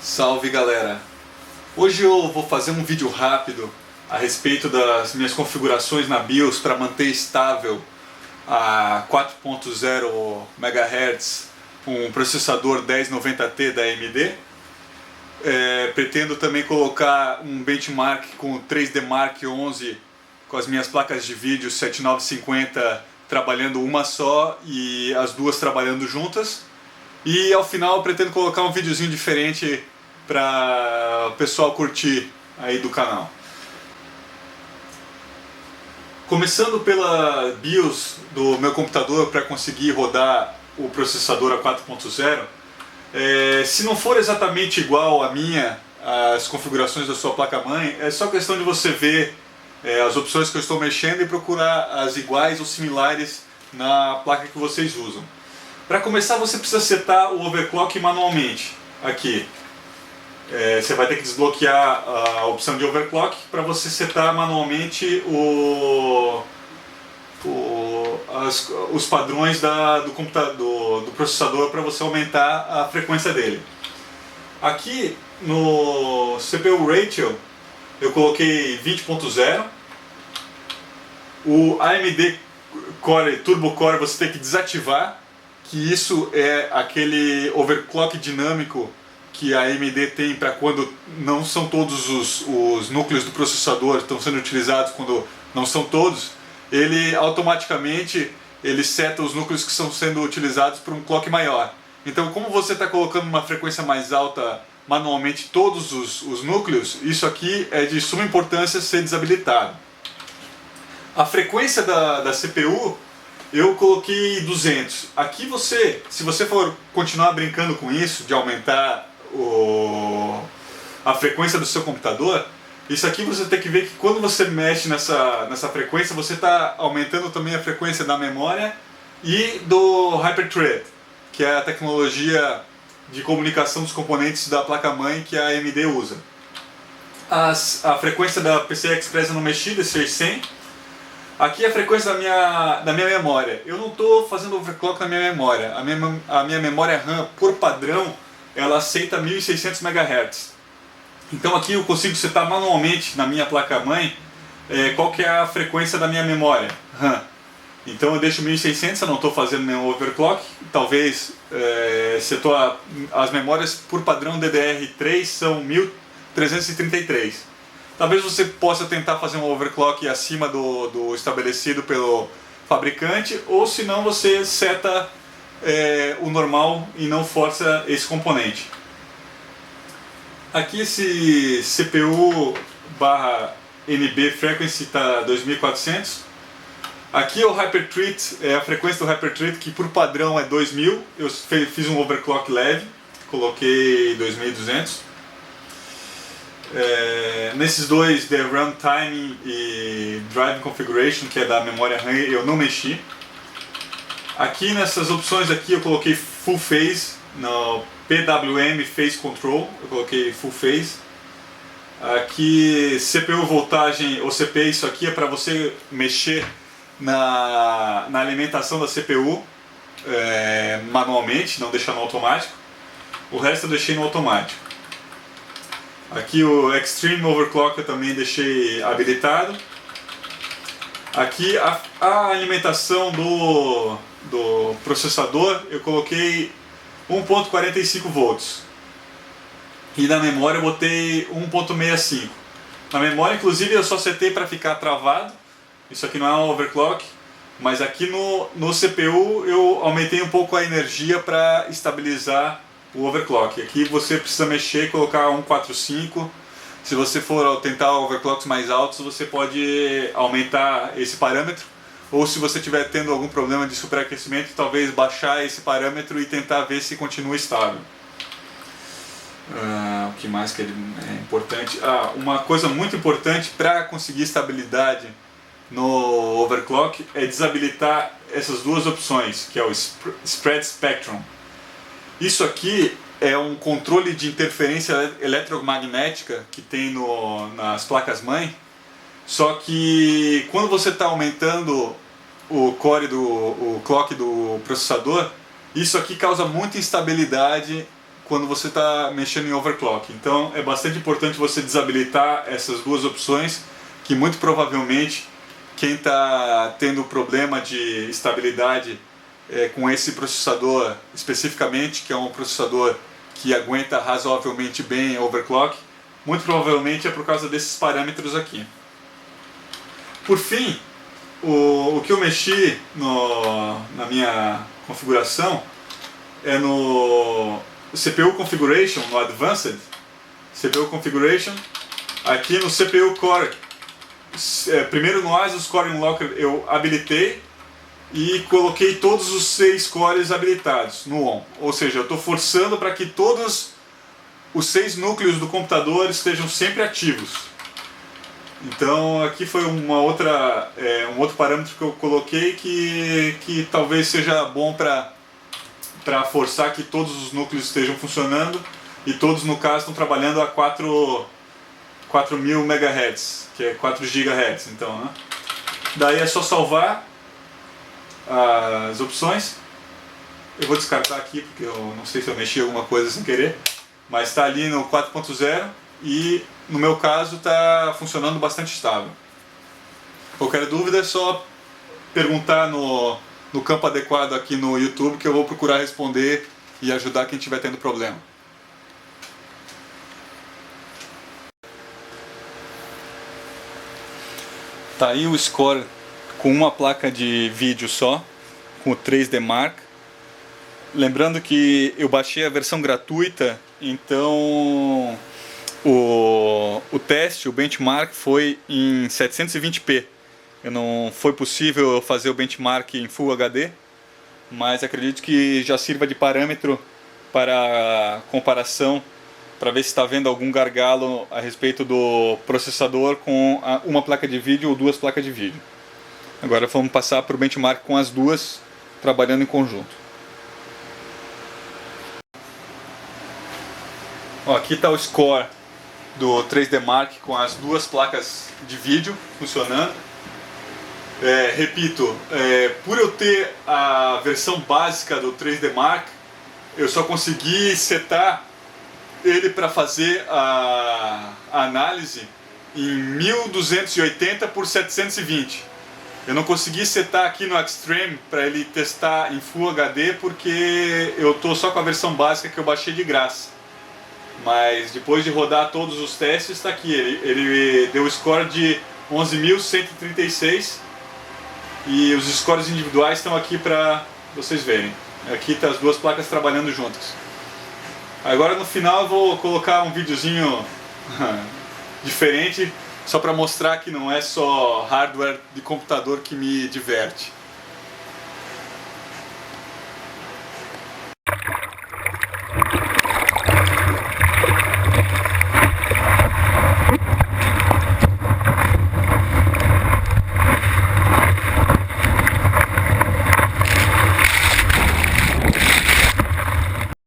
Salve galera! Hoje eu vou fazer um vídeo rápido a respeito das minhas configurações na BIOS para manter estável a 4.0 MHz um processador 1090T da AMD. Pretendo também colocar um benchmark com o 3D Mark 11 com as minhas placas de vídeo 7950 trabalhando uma só e as duas trabalhando juntas. E ao final eu pretendo colocar um videozinho diferente para o pessoal curtir aí do canal. Começando pela BIOS do meu computador para conseguir rodar o processador a 4.0, se não for exatamente igual a minha, as configurações da sua placa-mãe, é só questão de você ver as opções que eu estou mexendo e procurar as iguais ou similares na placa que vocês usam. Para começar, você precisa setar o overclock manualmente. Aqui, você vai ter que desbloquear a opção de overclock para você setar manualmente os padrões do processador para você aumentar a frequência dele. Aqui no CPU Ratio eu coloquei 20.0. O AMD Core Turbo Core você tem que desativar, que isso é aquele overclock dinâmico que a AMD tem para quando não são todos os núcleos do processador estão sendo utilizados, quando não são todos, ele automaticamente seta os núcleos que estão sendo utilizados por um clock maior. Então, como você está colocando uma frequência mais alta manualmente todos os núcleos, isso aqui é de suma importância ser desabilitado. A frequência da CPU eu coloquei 200. Aqui se você for continuar brincando com isso, de aumentar a frequência do seu computador, isso aqui você tem que ver que quando você mexe nessa frequência, você está aumentando também a frequência da memória e do Hyperthread, que é a tecnologia de comunicação dos componentes da placa-mãe que a AMD usa. A frequência da PCI Express eu não mexi, deixei 100. Aqui é a frequência da minha memória. Eu não estou fazendo overclock na minha memória. A minha memória RAM, por padrão, ela aceita 1600 MHz. Então aqui eu consigo setar manualmente na minha placa-mãe qual que é a frequência da minha memória RAM. Então eu deixo 1600, eu não estou fazendo nenhum overclock. Talvez as memórias por padrão DDR3 são 1333. Talvez você possa tentar fazer um overclock acima do estabelecido pelo fabricante, ou se não você seta o normal e não força esse componente. Aqui esse CPU /NB Frequency está 2400. Aqui o Hyperthread, a frequência do Hyperthread, que por padrão é 2000. Eu fiz um overclock leve, coloquei 2200. Nesses dois, The Runtime e Drive Configuration, que é da memória RAM, eu não mexi. Aqui nessas opções aqui eu coloquei Full Phase, no PWM Phase Control, eu coloquei Full Phase. Aqui CPU voltagem, ou CP, isso aqui é para você mexer na alimentação da CPU manualmente, não deixar no automático. O resto eu deixei no automático. Aqui o Extreme Overclock eu também deixei habilitado. Aqui a alimentação do processador eu coloquei 1.45 volts. E na memória eu botei 1.65. Na memória inclusive eu só setei para ficar travado. Isso aqui não é um overclock. Mas aqui no CPU eu aumentei um pouco a energia para estabilizar o overclock. Aqui você precisa mexer e colocar 1.45. Se você for tentar overclocks mais altos, você pode aumentar esse parâmetro. Ou se você estiver tendo algum problema de superaquecimento, talvez baixar esse parâmetro e tentar ver se continua estável. O que mais que é importante? Uma coisa muito importante para conseguir estabilidade no overclock é desabilitar essas duas opções, que é o Spread Spectrum. Isso aqui é um controle de interferência eletromagnética que tem nas placas-mãe, só que quando você está aumentando o clock do processador, isso aqui causa muita instabilidade quando você está mexendo em overclock. Então é bastante importante você desabilitar essas duas opções, que muito provavelmente quem está tendo problema de estabilidade com esse processador especificamente, que é um processador que aguenta razoavelmente bem overclock, muito provavelmente é por causa desses parâmetros aqui. Por fim, o que eu mexi na minha configuração é no CPU Configuration, no Advanced CPU Configuration. Aqui no CPU Core, primeiro no ASUS Core Unlocker eu habilitei e coloquei todos os 6 cores habilitados no ON. Ou seja, eu estou forçando para que todos os 6 núcleos do computador estejam sempre ativos. Então aqui foi um outro parâmetro que eu coloquei que talvez seja bom para forçar que todos os núcleos estejam funcionando, e todos no caso estão trabalhando a 4000 MHz, que é 4 GHz. Então, né? Daí é só salvar as opções. Eu vou descartar aqui porque eu não sei se eu mexi alguma coisa sem querer, mas está ali no 4.0 e no meu caso está funcionando bastante estável. Qualquer dúvida é só perguntar no campo adequado aqui no YouTube, que eu vou procurar responder e ajudar quem estiver tendo problema. Tá aí o score com uma placa de vídeo só, com o 3D Mark. Lembrando que eu baixei a versão gratuita, então o teste, o benchmark foi em 720p. Não foi possível eu fazer o benchmark em Full HD, mas acredito que já sirva de parâmetro para comparação, para ver se está vendo algum gargalo a respeito do processador com uma placa de vídeo ou 2 placas de vídeo. Agora vamos passar para o benchmark com as duas, trabalhando em conjunto. Ó, aqui está o score do 3D Mark com as 2 placas de vídeo funcionando. Repito, por eu ter a versão básica do 3D Mark, eu só consegui setar ele para fazer a análise em 1280 por 720. Eu não consegui setar aqui no Extreme para ele testar em Full HD porque eu estou só com a versão básica que eu baixei de graça. Mas depois de rodar todos os testes, está aqui. Ele deu o score de 11.136 e os scores individuais estão aqui para vocês verem. Aqui estão as 2 placas trabalhando juntas. Agora no final eu vou colocar um videozinho diferente, só para mostrar que não é só hardware de computador que me diverte.